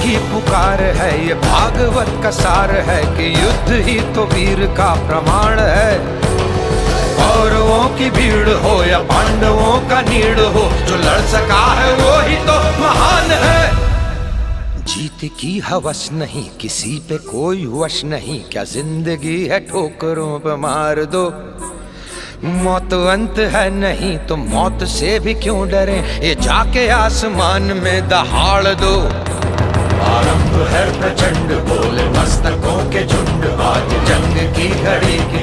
की पुकार है, ये भागवत का सार है कि युद्ध ही तो वीर का प्रमाण है। कौरवों की भीड़ हो या पांडवों का नीड़ हो, जो लड़ सका है वो ही तो महान है। जीत की हवस नहीं, किसी पे कोई वश नहीं, क्या जिंदगी है ठोकरों पे मार दो। मौत अंत है नहीं तो मौत से भी क्यों डरे, ये जाके आसमान में दहाड़ दो। आरंभ है प्रचंड, बोले मस्तकों के झुंड, आज जंग की घड़ी की